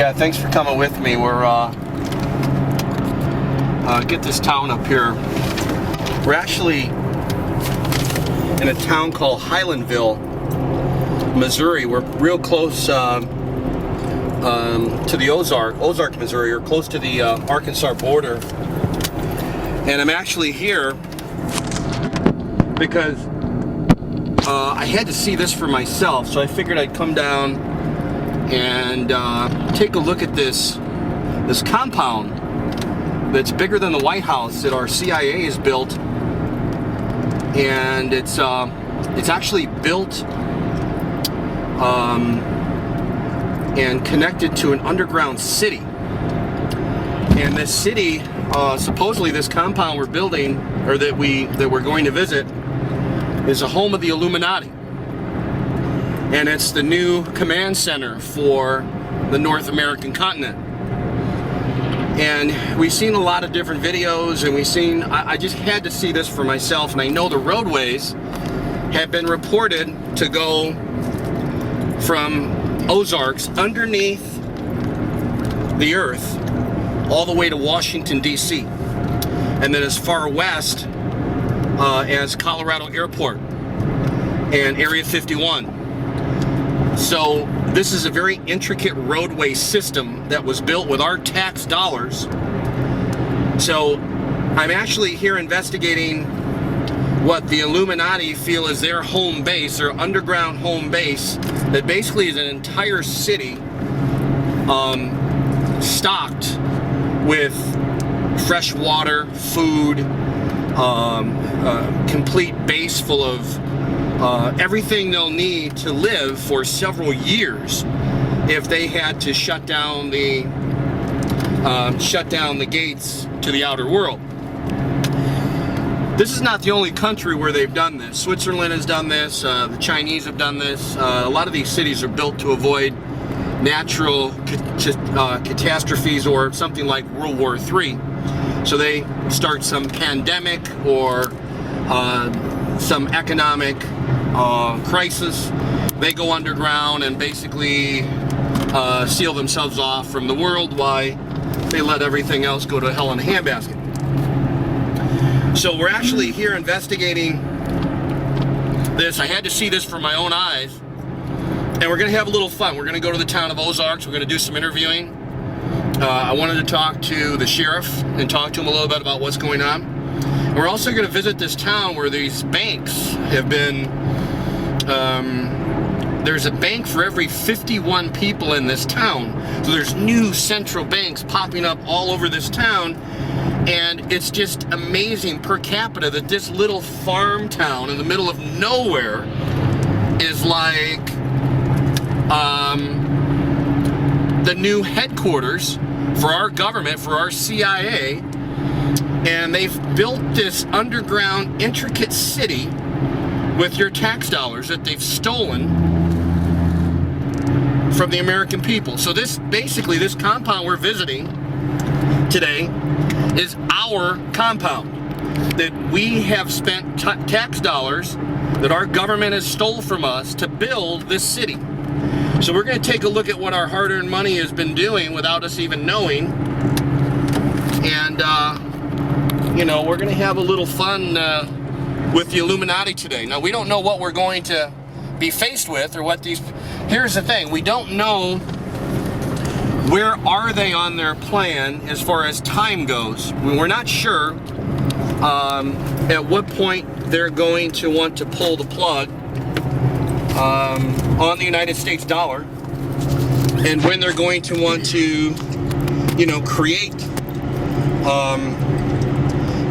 Yeah, thanks for coming with me. We're get this town up here. We're actually in a town called Highlandville, Missouri. We're real close to the Ozark, Missouri, or close to the Arkansas border. And I'm actually here because I had to see this for myself, so I figured I'd come down and take a look at this compound that's bigger than the White House that our CIA has built, and it's actually built and connected to an underground city. And this city, supposedly this compound we're building, or that we're going to visit, is a home of the Illuminati. And it's the new command center for the North American continent. And we've seen a lot of different videos, and I just had to see this for myself, and I know the roadways have been reported to go from Ozarks underneath the earth all the way to Washington, D.C. and then as far west as Colorado Airport and Area 51. So this is a very intricate roadway system that was built with our tax dollars. So I'm actually here investigating what the Illuminati feel is their home base, their underground home base, that basically is an entire city stocked with fresh water, food, complete base full of everything they'll need to live for several years if they had to shut down the gates to the outer world. This is not the only country where they've done this. Switzerland has done this, the Chinese have done this. A lot of these cities are built to avoid natural catastrophes or something like World War III. So they start some pandemic or some economic crisis. They go underground and basically seal themselves off from the world while they let everything else go to hell in a handbasket. So we're actually here investigating this. I had to see this for my own eyes, and we're gonna have a little fun. We're gonna go to the town of Ozarks. We're gonna do some interviewing. I wanted to talk to the sheriff and talk to him a little bit about what's going on. And we're also gonna visit this town where these banks have been, there's a bank for every 51 people in this town. So there's new central banks popping up all over this town. And it's just amazing per capita that this little farm town in the middle of nowhere is like the new headquarters for our government, for our CIA. And they've built this underground intricate city with your tax dollars that they've stolen from the American people. So this compound we're visiting today is our compound that we have spent tax dollars that our government has stole from us to build this city. So we're going to take a look at what our hard-earned money has been doing without us even knowing, and you know, we're going to have a little fun with the Illuminati today. Now, we don't know what we're going to be faced with, or what these. Here's the thing: we don't know where are they on their plan as far as time goes. We're not sure at what point they're going to want to pull the plug on the United States dollar, and when they're going to want to, you know, create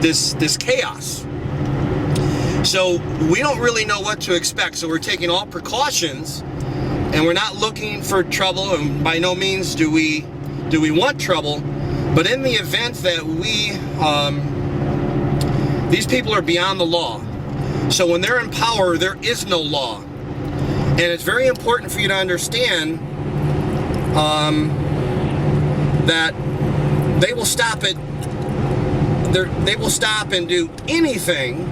this chaos. So we don't really know what to expect. So we're taking all precautions. And we're not looking for trouble, and by no means do we want trouble. But in the event that these people are beyond the law. So when they're in power, there is no law. And it's very important for you to understand that they will stop it. They will stop and do anything,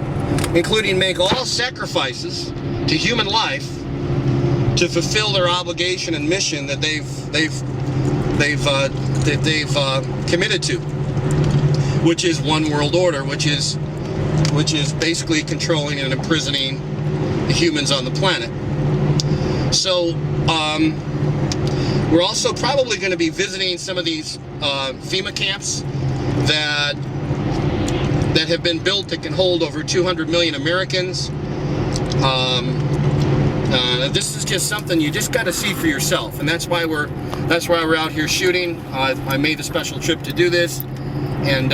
including make all sacrifices to human life, to fulfill their obligation and mission that they've committed to, which is one world order, which is basically controlling and imprisoning the humans on the planet. So we're also probably going to be visiting some of these FEMA camps that have been built that can hold over 200 million Americans. This is just something you just got to see for yourself, and that's why we're out here shooting. I made the special trip to do this, and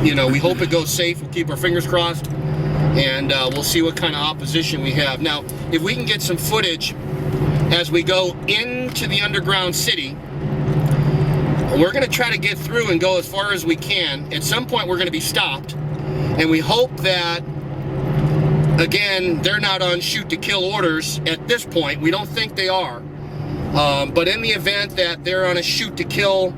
you know, we hope it goes safe. We'll keep our fingers crossed, and we'll see what kind of opposition we have. Now, if we can get some footage as we go into the underground city, we're going to try to get through and go as far as we can. At some point, we're going to be stopped, and we hope that, again, they're not on shoot to kill orders at this point. We don't think they are. But in the event that they're on a shoot to kill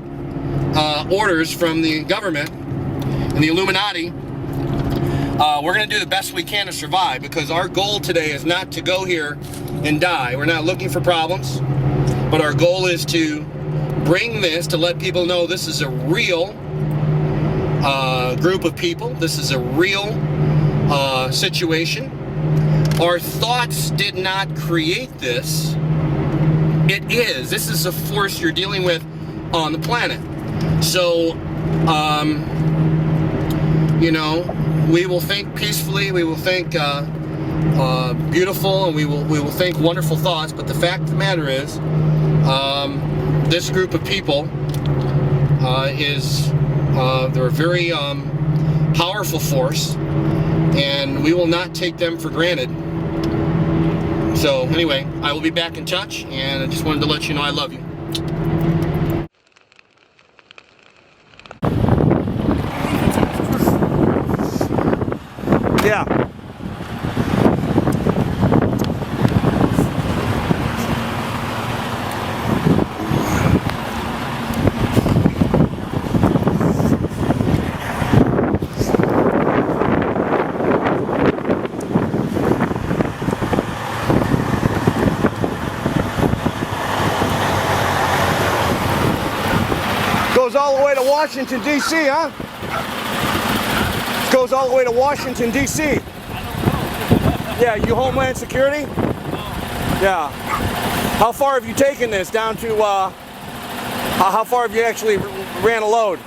orders from the government and the Illuminati, we're going to do the best we can to survive, because our goal today is not to go here and die. We're not looking for problems, but our goal is to bring this, to let people know this is a real group of people. This is a real situation. Our thoughts did not create this. It is. This is a force you're dealing with on the planet. So, you know, we will think peacefully, we will think beautiful, and we will think wonderful thoughts, but the fact of the matter is, this group of people they're a very powerful force, and we will not take them for granted. So anyway, I will be back in touch, and I just wanted to let you know I love you. Yeah. Goes all the way to Washington, D.C., huh? Goes all the way to Washington, D.C. Yeah, you Homeland Security? Yeah. How far have you taken this down to, how far have you actually ran a load?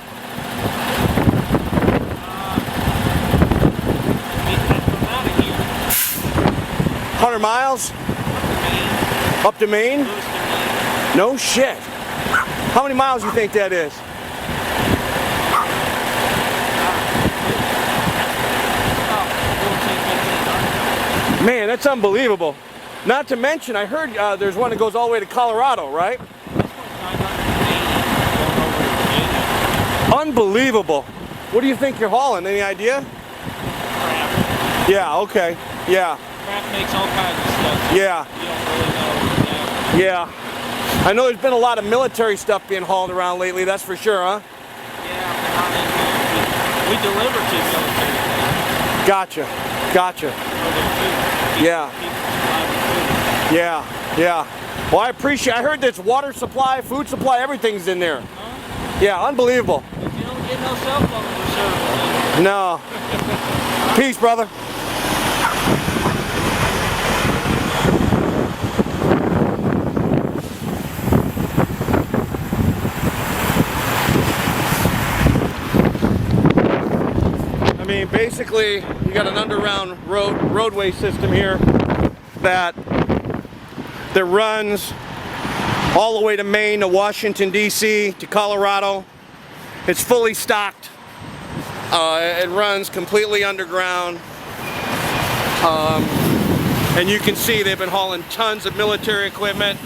100 miles? Up to Maine? No shit. How many miles do you think that is? Man, that's unbelievable. Not to mention, I heard there's one that goes all the way to Colorado, right? Unbelievable. What do you think you're hauling? Any idea? Crap. Yeah, okay. Yeah. Crap makes all kinds of stuff. Yeah. You don't really know. Yeah. I know there's been a lot of military stuff being hauled around lately, that's for sure, huh? Yeah, we deliver to military. Gotcha. Gotcha. Yeah. Yeah. Yeah. Well, I appreciate, I heard there's water supply, food supply, everything's in there. Huh? Yeah, unbelievable. If you don't get no cell phone service. No. Peace, brother. I mean, basically, you got an underground roadway system here that runs all the way to Maine, to Washington, D.C., to Colorado. It's fully stocked. It runs completely underground. And you can see they've been hauling tons of military equipment.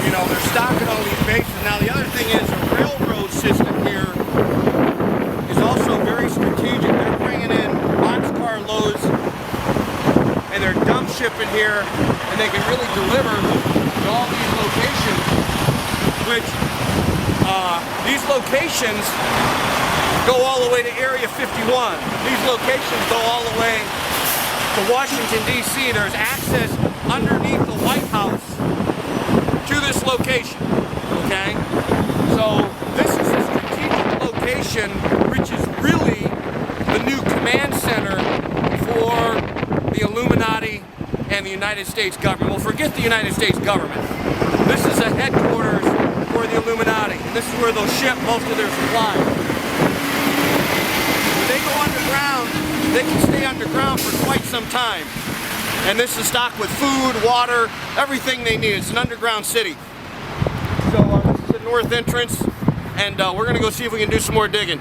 You know, they're stocking all these bases. Now, the other thing is the railroad system here is also very strategic. They're bringing in boxcar loads, and they're dump shipping here, and they can really deliver to all these locations, which these locations go all the way to Area 51. These locations go all the way to Washington, D.C. There's access underneath the White House to this location, okay? So this is a strategic location, which is really the new command center for the Illuminati and the United States government. Well, forget the United States government. This is a headquarters for the Illuminati. And this is where they'll ship most of their supplies. When they go underground, they can stay underground for quite some time. And this is stocked with food, water, everything they need. It's an underground city. So this is the north entrance, and we're gonna go see if we can do some more digging.